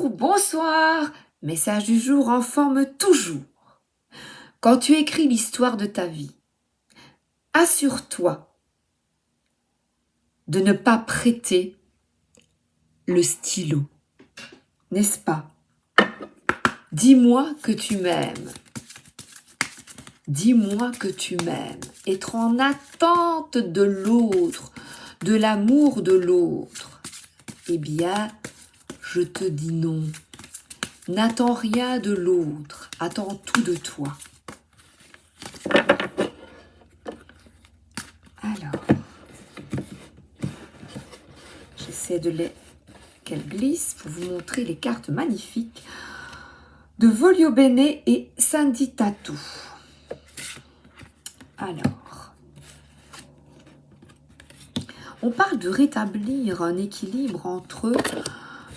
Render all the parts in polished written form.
Bonjour, bonsoir. Message du jour en forme toujours. Quand tu écris l'histoire de ta vie, assure-toi de ne pas prêter le stylo. N'est-ce pas? Dis-moi que tu m'aimes. Dis-moi que tu m'aimes. Être en attente de l'autre, de l'amour de l'autre. Eh bien, je te dis non. N'attends rien de l'autre, attends tout de toi. Alors, j'essaie qu'elle glisse pour vous montrer les cartes magnifiques de Voglio Bene et Sandy Tattoo. Alors, on parle de rétablir un équilibre entre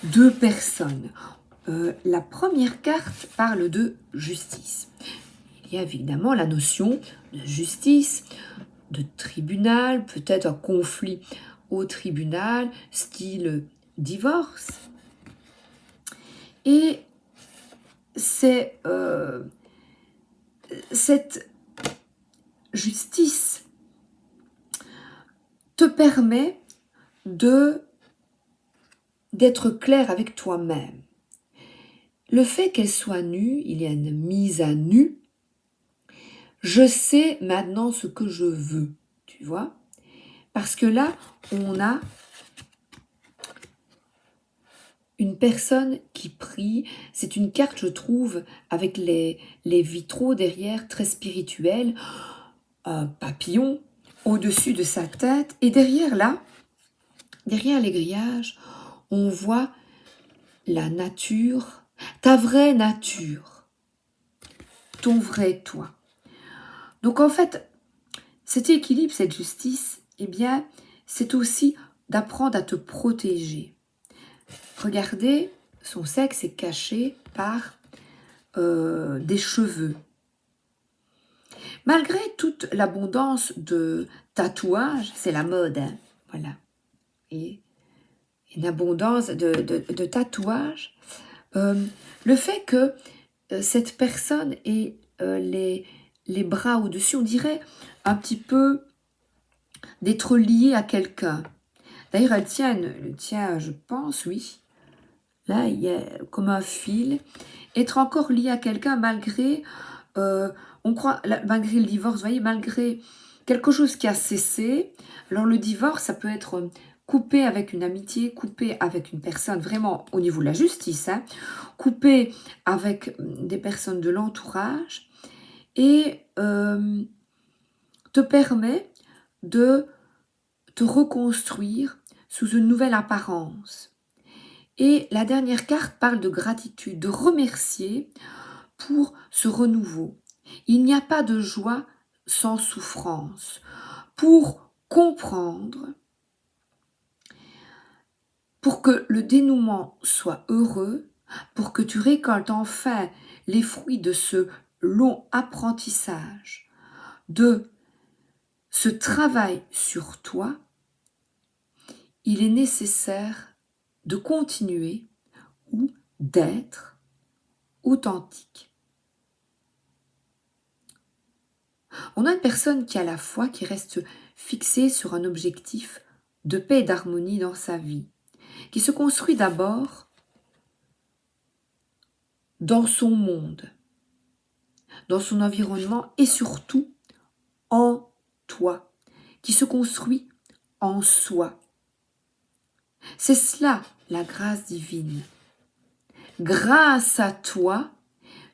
deux personnes. La première carte parle de justice. Il y a évidemment la notion de justice, de tribunal, peut-être un conflit au tribunal, style divorce. Et c'est cette justice te permet d'être clair avec toi-même. Le fait qu'elle soit nue, il y a une mise à nu. Je sais maintenant ce que je veux, tu vois. Parce que là, on a une personne qui prie. C'est une carte, je trouve, avec les vitraux derrière, très spirituels. Un papillon au-dessus de sa tête. Et derrière là, derrière les grillages, on voit la nature, ta vraie nature, ton vrai toi. Donc en fait, cet équilibre, cette justice, eh bien, c'est aussi d'apprendre à te protéger. Regardez, son sexe est caché par des cheveux. Malgré toute l'abondance de tatouages, c'est la mode, hein, voilà. Et une abondance de tatouages, le fait que cette personne ait les bras au-dessus, on dirait un petit peu d'être liée à quelqu'un. D'ailleurs, elle tient, je pense, oui. Là, il y a comme un fil. Être encore lié à quelqu'un malgré, on croit, malgré le divorce, vous voyez, malgré quelque chose qui a cessé. Alors, le divorce, ça peut être coupé avec une amitié, coupé avec une personne vraiment au niveau de la justice, hein, coupé avec des personnes de l'entourage et te permet de te reconstruire sous une nouvelle apparence. Et la dernière carte parle de gratitude, de remercier pour ce renouveau. Il n'y a pas de joie sans souffrance. Pour comprendre, pour que le dénouement soit heureux, pour que tu récoltes enfin les fruits de ce long apprentissage, de ce travail sur toi, il est nécessaire de continuer ou d'être authentique. On a une personne qui a la foi, qui reste fixée sur un objectif de paix et d'harmonie dans sa vie, qui se construit d'abord dans son monde, dans son environnement et surtout en toi, qui se construit en soi. C'est cela la grâce divine. Grâce à toi,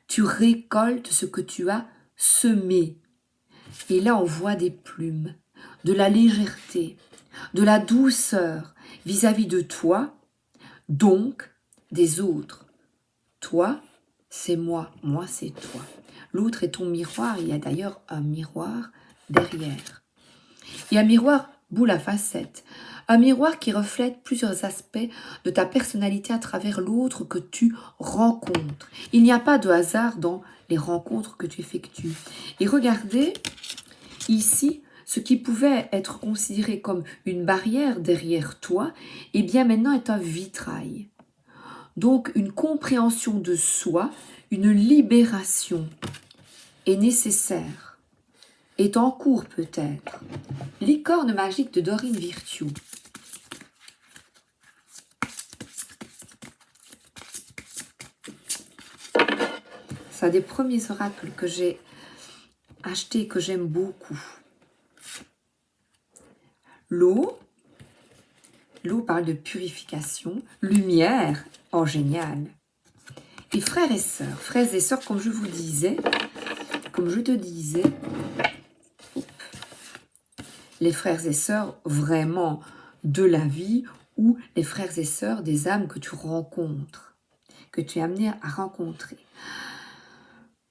tu récoltes ce que tu as semé. Et là, on voit des plumes, de la légèreté, de la douceur vis-à-vis de toi, donc des autres. Toi, c'est moi, moi, c'est toi. L'autre est ton miroir, il y a d'ailleurs un miroir derrière. Et un miroir boule à facettes. Un miroir qui reflète plusieurs aspects de ta personnalité à travers l'autre que tu rencontres. Il n'y a pas de hasard dans les rencontres que tu effectues. Et regardez, ici, ce qui pouvait être considéré comme une barrière derrière toi, eh bien maintenant est un vitrail. Donc une compréhension de soi, une libération est nécessaire, est en cours peut-être. Licorne magique de Dorine Virtue. C'est un des premiers oracles que j'ai acheté, que j'aime beaucoup. L'eau parle de purification, lumière, oh génial. Et frères et sœurs, comme je vous disais, comme je te disais, les frères et sœurs vraiment de la vie ou les frères et sœurs des âmes que tu rencontres, que tu es amené à rencontrer.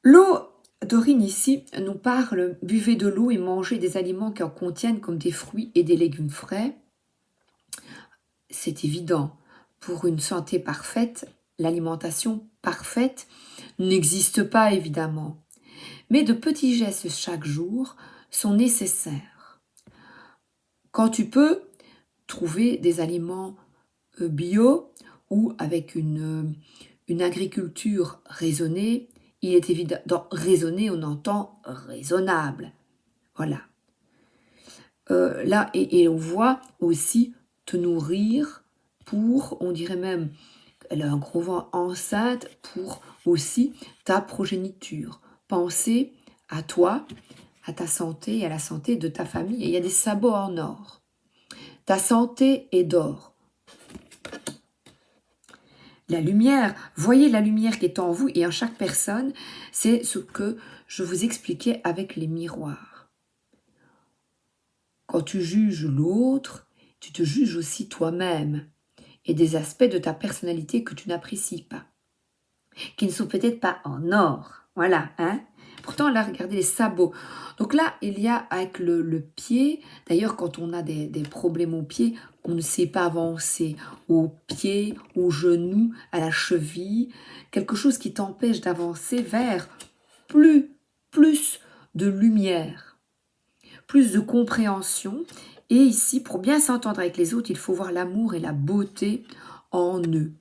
L'eau, Dorine ici nous parle, buvez de l'eau et mangez des aliments qui en contiennent comme des fruits et des légumes frais. C'est évident, pour une santé parfaite, l'alimentation parfaite n'existe pas évidemment. Mais de petits gestes chaque jour sont nécessaires. Quand tu peux trouver des aliments bio ou avec une agriculture raisonnée, il est évident, dans raisonner on entend raisonnable. Voilà. Là, et on voit aussi te nourrir pour, on dirait même, elle a un gros vent enceinte pour aussi ta progéniture. Penser à toi, à ta santé et à la santé de ta famille. Et il y a des sabots en or. Ta santé est d'or. La lumière, voyez la lumière qui est en vous et en chaque personne, c'est ce que je vous expliquais avec les miroirs. Quand tu juges l'autre, tu te juges aussi toi-même et des aspects de ta personnalité que tu n'apprécies pas, qui ne sont peut-être pas en or. Voilà, hein. Pourtant, là, regardez les sabots. Donc là, il y a avec le pied, d'ailleurs, quand on a des problèmes au pied, on ne sait pas avancer au pied, au genou, à la cheville, quelque chose qui t'empêche d'avancer vers plus de lumière, plus de compréhension. Et ici, pour bien s'entendre avec les autres, il faut voir l'amour et la beauté en eux.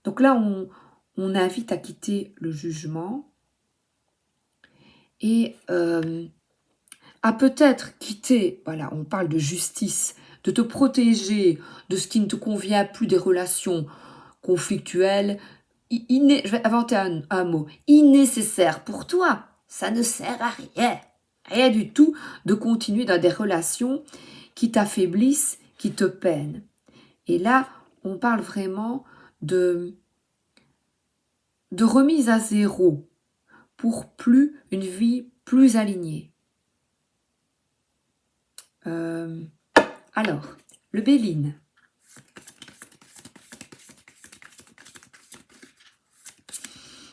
Donc là, on invite à quitter le jugement et à peut-être quitter, voilà, on parle de justice, de te protéger de ce qui ne te convient plus, des relations conflictuelles, je vais inventer un mot, innécessaire pour toi, ça ne sert à rien du tout de continuer dans des relations qui t'affaiblissent, qui te peinent. Et là, on parle vraiment de remise à zéro pour une vie plus alignée. Alors, le Béline.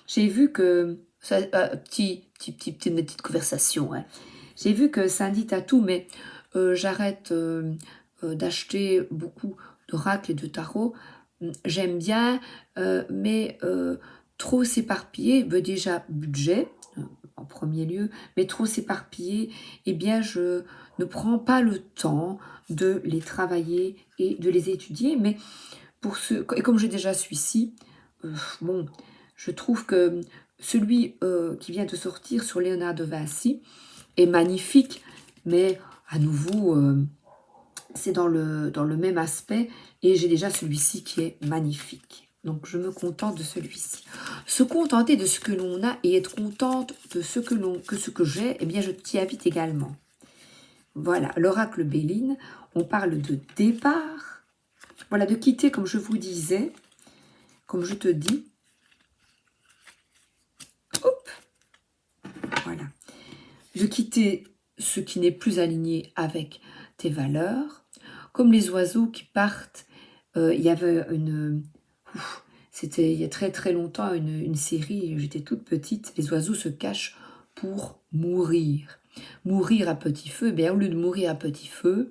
J'ai vu que, petite conversation, hein. J'ai vu que Cindy Tatou, mais j'arrête d'acheter beaucoup d'oracles et de tarot. J'aime bien, mais trop s'éparpiller, déjà budget, en premier lieu, mais trop s'éparpiller, eh bien je ne prends pas le temps de les travailler et de les étudier. Mais pour ceux, et comme j'ai déjà celui-ci, bon, je trouve que celui qui vient de sortir sur Léonard de Vinci est magnifique, mais à nouveau, c'est dans le même aspect, et j'ai déjà celui-ci qui est magnifique. Donc, je me contente de celui-ci. Se contenter de ce que l'on a et être contente de ce que j'ai, eh bien, je t'y invite également. Voilà, l'oracle Béline, on parle de départ. Voilà, de quitter, comme je vous disais, comme je te dis. Hop, voilà. De quitter ce qui n'est plus aligné avec tes valeurs. Comme les oiseaux qui partent, il y avait c'était il y a très très longtemps une série, j'étais toute petite, les oiseaux se cachent pour mourir. Mourir à petit feu, eh bien au lieu de mourir à petit feu,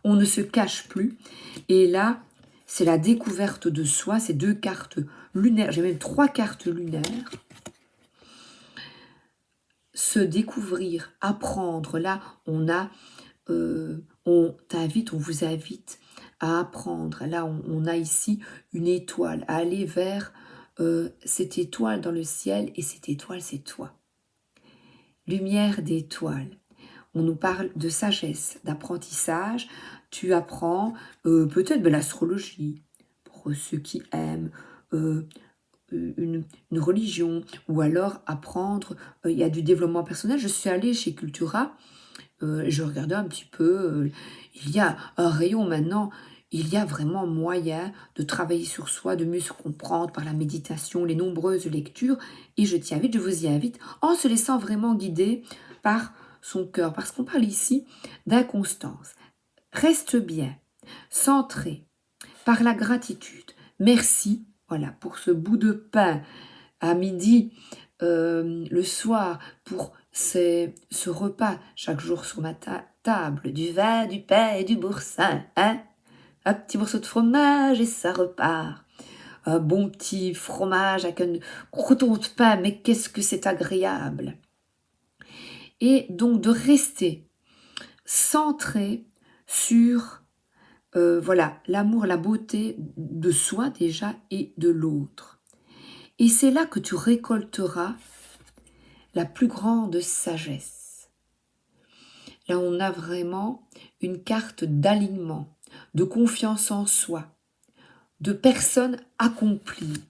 on ne se cache plus. Et là, c'est la découverte de soi, ces 2 cartes lunaires, j'ai même 3 cartes lunaires. Se découvrir, apprendre, là, on vous invite à apprendre. Là, on a ici une étoile, à aller vers cette étoile dans le ciel, et cette étoile, c'est toi. Lumière d'étoile. On nous parle de sagesse, d'apprentissage. Tu apprends peut-être de l'astrologie, pour ceux qui aiment une religion, ou alors apprendre, il y a du développement personnel. Je suis allée chez Cultura, je regardais un petit peu, il y a un rayon maintenant, il y a vraiment moyen de travailler sur soi, de mieux se comprendre par la méditation, les nombreuses lectures, et je vous y invite, en se laissant vraiment guider par son cœur, parce qu'on parle ici d'inconstance. Reste bien, centré, par la gratitude. Merci, voilà, pour ce bout de pain à midi, le soir, pour ce repas chaque jour sur ma table, du vin, du pain et du boursin, hein? Un petit morceau de fromage et ça repart. Un bon petit fromage avec un croûton de pain, mais qu'est-ce que c'est agréable. Et donc de rester centré sur voilà, l'amour, la beauté de soi déjà et de l'autre. Et c'est là que tu récolteras la plus grande sagesse. Là, on a vraiment une carte d'alignement, de confiance en soi, de personne accomplie.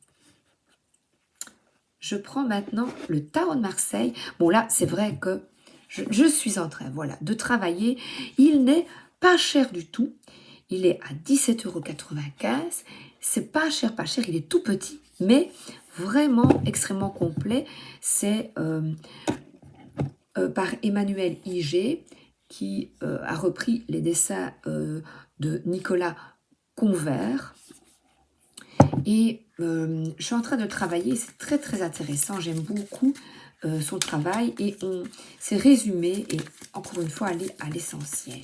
Je prends maintenant le tarot de Marseille. Bon, là, c'est vrai que je suis en train, voilà, de travailler. Il n'est pas cher du tout. Il est à 17,95 €. C'est pas cher, il est tout petit, mais vraiment extrêmement complet. C'est par Emmanuel Iger, qui a repris les dessins de Nicolas Convert. Et je suis en train de travailler, c'est très très intéressant, j'aime beaucoup son travail, et on s'est résumé, et encore une fois aller à l'essentiel.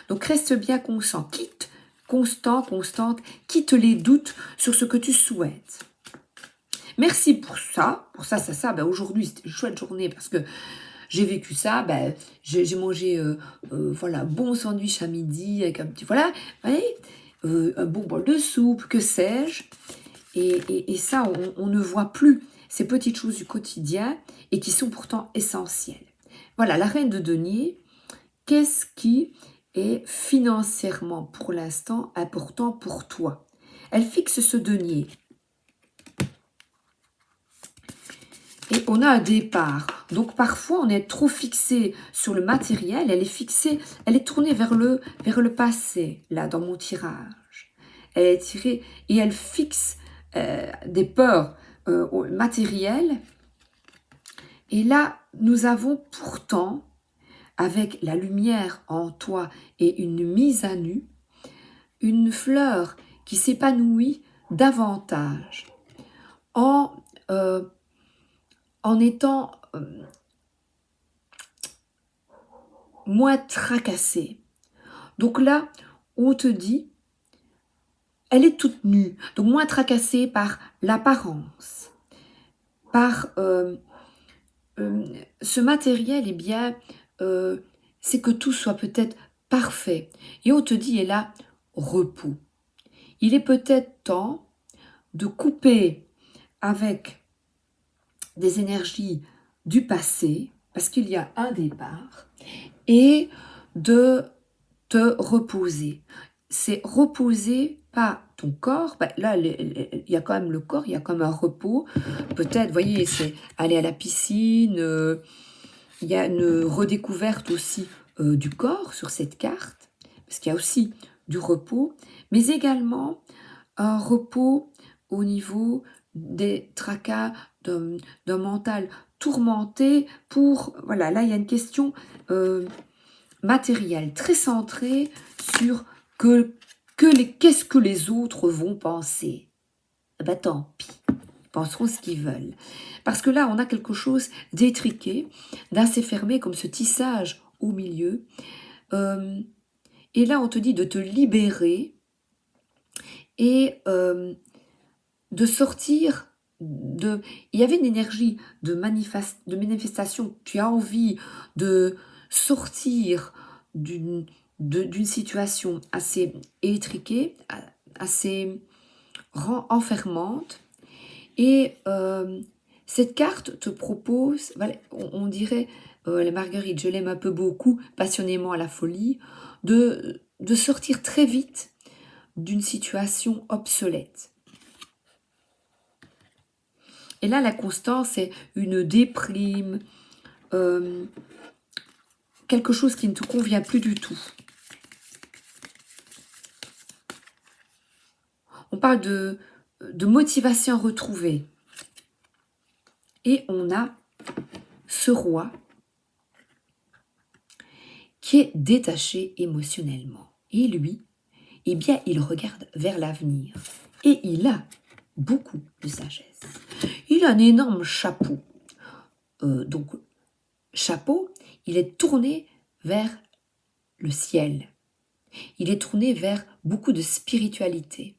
Donc reste bien constante, quitte les doutes sur ce que tu souhaites. Merci pour ça, ben aujourd'hui c'était une chouette journée parce que j'ai vécu ça, ben, j'ai mangé voilà, bon sandwich à midi avec un petit, voilà, un bon bol de soupe, que sais-je. Et ça, on ne voit plus ces petites choses du quotidien et qui sont pourtant essentielles. Voilà, la reine de denier, qu'est-ce qui est financièrement pour l'instant important pour toi? Elle fixe ce denier. Et on a un départ. Donc parfois on est trop fixé sur le matériel, elle est tournée vers le passé, là dans mon tirage. Elle est tirée et elle fixe des peurs matérielles. Et là, nous avons pourtant, avec la lumière en toi et une mise à nu, une fleur qui s'épanouit davantage en étant moins tracassée. Donc là, on te dit, elle est toute nue, donc moins tracassée par l'apparence, par ce matériel, eh bien, c'est que tout soit peut-être parfait. Et on te dit, et là, repos. Il est peut-être temps de couper avec des énergies du passé, parce qu'il y a un départ, et de te reposer. C'est reposer pas ton corps, ben là il y a quand même le corps, il y a comme un repos, peut-être, vous voyez, c'est aller à la piscine, il y a une redécouverte aussi du corps sur cette carte, parce qu'il y a aussi du repos, mais également un repos au niveau des tracas d'un mental tourmenté pour, voilà, là il y a une question matérielle, très centrée sur qu'est-ce que les autres vont penser. Eh ben tant pis, ils penseront ce qu'ils veulent. Parce que là, on a quelque chose d'étriqué, d'assez fermé, comme ce tissage au milieu. Et là, on te dit de te libérer et de sortir de... Il y avait une énergie de manifestation. Tu as envie de sortir d'une d'une situation assez étriquée, assez enfermante. Et cette carte te propose, voilà, on dirait, la Marguerite, je l'aime un peu beaucoup, passionnément à la folie, de sortir très vite d'une situation obsolète. Et là, la constance, c'est une déprime, quelque chose qui ne te convient plus du tout. On parle de motivation retrouvée. Et on a ce roi qui est détaché émotionnellement. Et lui, eh bien, il regarde vers l'avenir. Et il a beaucoup de sagesse. Il a un énorme chapeau. Donc, chapeau, il est tourné vers le ciel. Il est tourné vers beaucoup de spiritualité.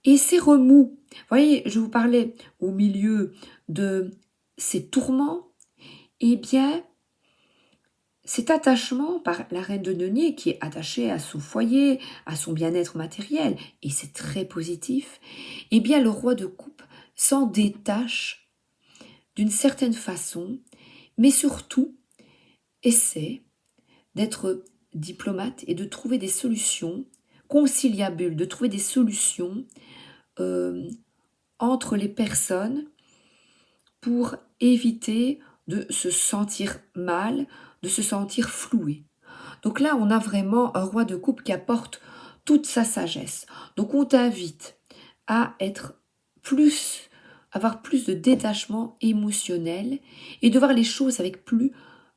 Et ces remous, vous voyez, je vous parlais au milieu de ces tourments, eh bien, cet attachement par la reine de denier qui est attachée à son foyer, à son bien-être matériel, et c'est très positif, eh bien, le roi de coupe s'en détache d'une certaine façon, mais surtout essaie d'être diplomate et de trouver des solutions conciliables, de trouver des solutions entre les personnes pour éviter de se sentir mal, de se sentir floué. Donc là, on a vraiment un roi de coupe qui apporte toute sa sagesse. Donc on t'invite à avoir plus de détachement émotionnel et de voir les choses avec plus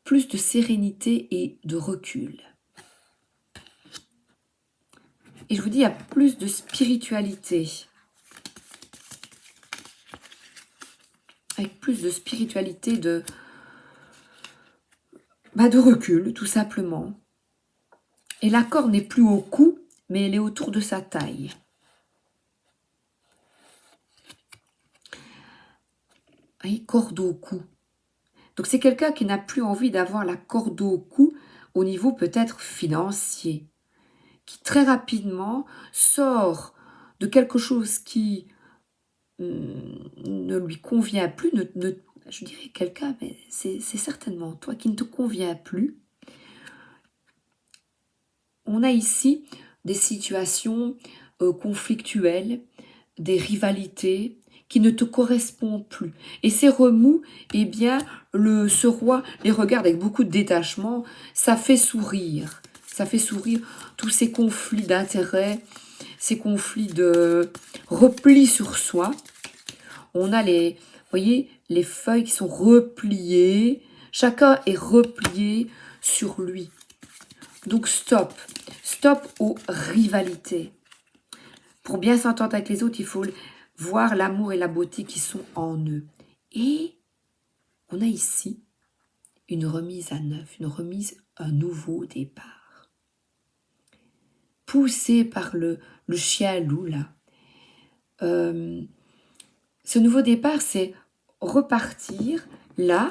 de sérénité et de recul. Et je vous dis, il y a plus de spiritualité. Avec plus de spiritualité, de recul, tout simplement. Et la corde n'est plus au cou, mais elle est autour de sa taille. Voyez, corde au cou. Donc c'est quelqu'un qui n'a plus envie d'avoir la corde au cou au niveau peut-être financier, qui très rapidement sort de quelque chose qui ne lui convient plus, je dirais quelqu'un, mais c'est certainement toi qui ne te convient plus. On a ici des situations conflictuelles, des rivalités qui ne te correspondent plus. Et ces remous, eh bien, ce roi les regarde avec beaucoup de détachement, ça fait sourire. Ça fait sourire tous ces conflits d'intérêts, ces conflits de repli sur soi. On a vous voyez, les feuilles qui sont repliées. Chacun est replié sur lui. Donc stop aux rivalités. Pour bien s'entendre avec les autres, il faut voir l'amour et la beauté qui sont en eux. Et on a ici une remise à neuf, une remise, un nouveau départ. Poussé par le chien loup là. Ce nouveau départ, c'est repartir là,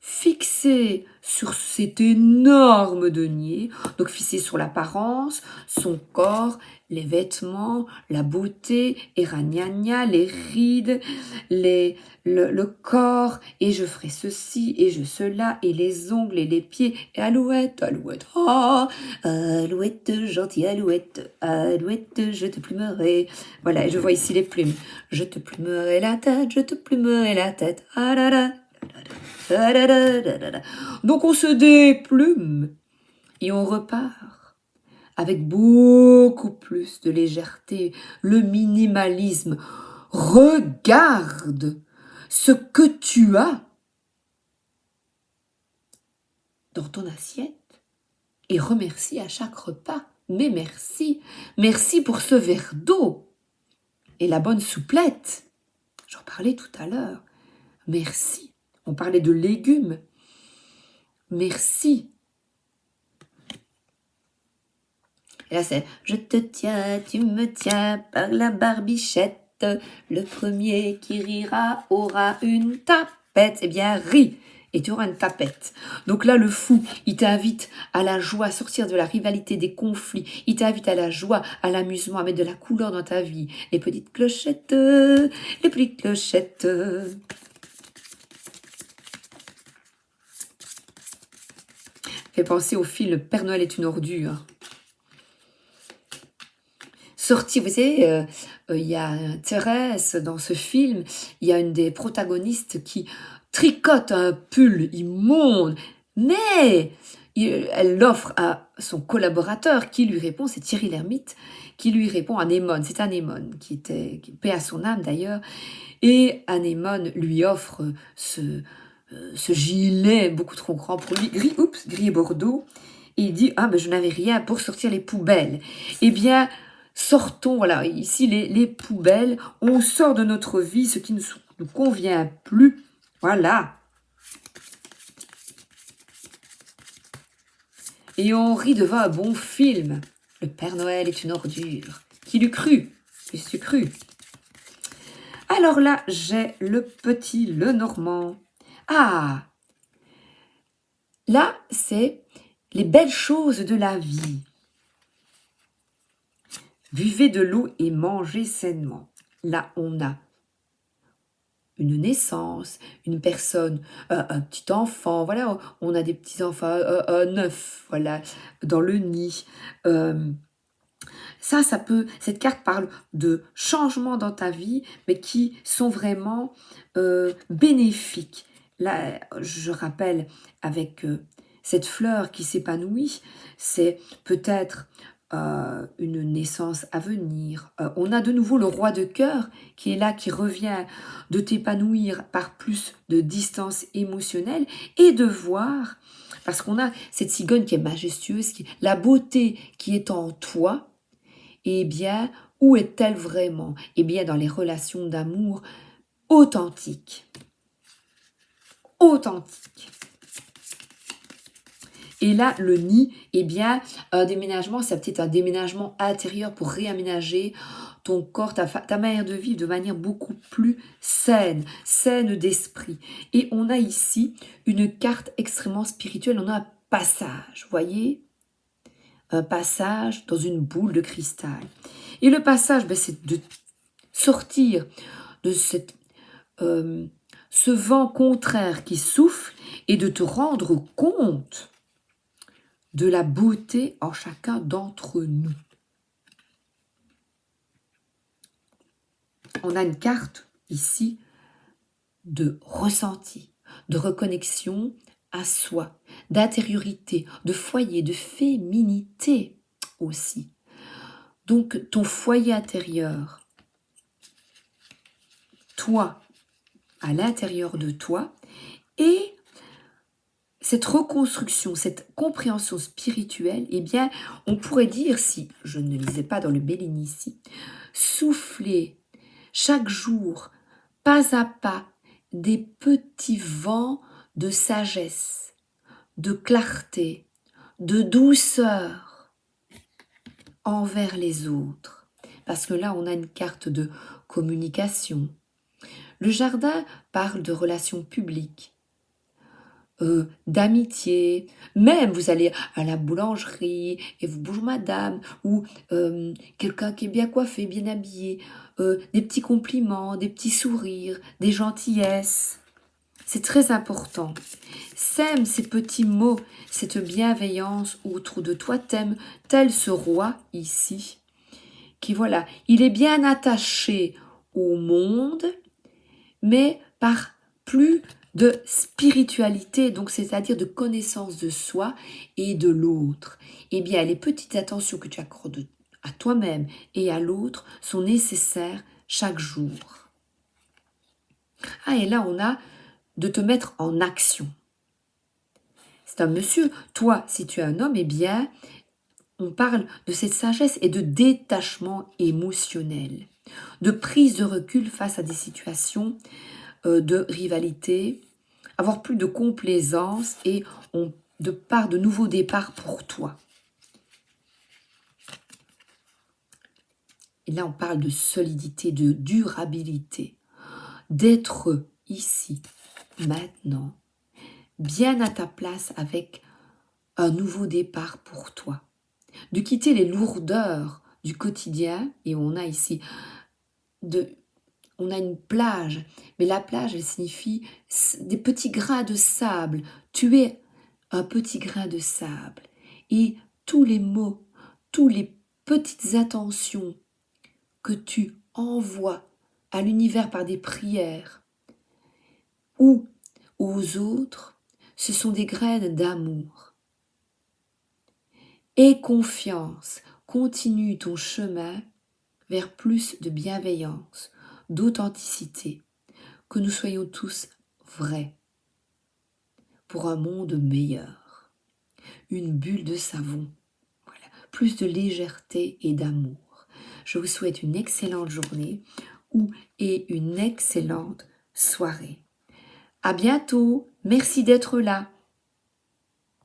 fixé sur cet énorme denier, donc fixé sur l'apparence, son corps, les vêtements, la beauté, et ragnagna, les rides, le corps, et je ferai ceci, et je cela, et les ongles, et les pieds, et alouette, alouette, oh, alouette, gentille alouette, alouette, je te plumerai. Voilà, je vois ici les plumes. Je te plumerai la tête, je te plumerai la tête, ah là là. Donc on se déplume et on repart avec beaucoup plus de légèreté, le minimalisme. Regarde ce que tu as dans ton assiette et remercie à chaque repas. Mais merci, merci pour ce verre d'eau et la bonne souplette. J'en parlais tout à l'heure. Merci. On parlait de légumes. Merci. Et là, c'est « Je te tiens, tu me tiens par la barbichette. Le premier qui rira aura une tapette. » Eh bien, ris. et tu auras une tapette. Donc là, le fou, il t'invite à la joie, à sortir de la rivalité, des conflits. Il t'invite à la joie, à l'amusement, à mettre de la couleur dans ta vie. Les petites clochettes, les petites clochettes. Fait penser au film Le Père Noël est une ordure. Sortir, vous savez, il y a Thérèse dans ce film, il y a une des protagonistes qui tricote un pull immonde, mais elle l'offre à son collaborateur qui lui répond, c'est Thierry Lhermitte, qui lui répond, Anémone, c'est Anémone, qui paix à son âme d'ailleurs, et Anémone lui offre ce gilet beaucoup trop grand pour lui, gris et bordeaux, et il dit, ah ben je n'avais rien pour sortir les poubelles. Eh bien, sortons, voilà, ici les poubelles, on sort de notre vie ce qui ne nous convient plus, voilà. Et on rit devant un bon film. Le Père Noël est une ordure. Qui l'eût cru? Qui l'eût cru? Alors là, j'ai le petit Lenormand. Ah! Là, c'est les belles choses de la vie. Buvez de l'eau et mangez sainement. Là, on a une naissance, une personne, un petit enfant, voilà, on a des petits enfants, un œuf, voilà, dans le nid. Cette carte parle de changements dans ta vie, mais qui sont vraiment bénéfiques. Là, je rappelle, avec cette fleur qui s'épanouit, c'est peut-être une naissance à venir. On a de nouveau le roi de cœur qui est là, qui revient de t'épanouir par plus de distance émotionnelle et de voir, parce qu'on a cette cigogne qui est majestueuse, la beauté qui est en toi. Eh bien, où est-elle vraiment? Eh bien, dans les relations d'amour authentiques. Authentiques. Et là, le nid, eh bien, un déménagement, c'est peut-être un déménagement intérieur pour réaménager ton corps, ta manière de vivre de manière beaucoup plus saine d'esprit. Et on a ici une carte extrêmement spirituelle, on a un passage, vous voyez? Un passage dans une boule de cristal. Et le passage, ben, c'est de sortir de ce vent contraire qui souffle et de te rendre compte de la beauté en chacun d'entre nous. On a une carte ici de ressenti, de reconnexion à soi, d'intériorité, de foyer, de féminité aussi. Donc ton foyer intérieur, toi, à l'intérieur de toi, et cette reconstruction, cette compréhension spirituelle, eh bien, on pourrait dire, si je ne lisais pas dans le Bellini ici, souffler chaque jour, pas à pas, des petits vents de sagesse, de clarté, de douceur envers les autres. Parce que là, on a une carte de communication. Le jardin parle de relations publiques, d'amitié, même vous allez à la boulangerie et vous bonjour madame, ou quelqu'un qui est bien coiffé, bien habillé, des petits compliments, des petits sourires, des gentillesses. C'est très important. Sème ces petits mots, cette bienveillance autour de toi, t'aimes tel ce roi ici, qui voilà, il est bien attaché au monde, mais par plus de spiritualité, donc c'est-à-dire de connaissance de soi et de l'autre. Eh bien, les petites attentions que tu accordes à toi-même et à l'autre sont nécessaires chaque jour. Ah, et là, on a de te mettre en action. C'est un monsieur. Toi, si tu es un homme, eh bien, on parle de cette sagesse et de détachement émotionnel, de prise de recul face à des situations de rivalité, avoir plus de complaisance et de nouveaux départs pour toi. Et là, on parle de solidité, de durabilité, d'être ici, maintenant, bien à ta place avec un nouveau départ pour toi. De quitter les lourdeurs du quotidien, et on a ici on a une plage, mais la plage, elle signifie des petits grains de sable. Tu es un petit grain de sable. Et tous les mots, toutes les petites attentions que tu envoies à l'univers par des prières ou aux autres, ce sont des graines d'amour. Aie confiance, continue ton chemin vers plus de bienveillance, d'authenticité, que nous soyons tous vrais pour un monde meilleur. Une bulle de savon, voilà, plus de légèreté et d'amour. Je vous souhaite une excellente journée et une excellente soirée. À bientôt, merci d'être là.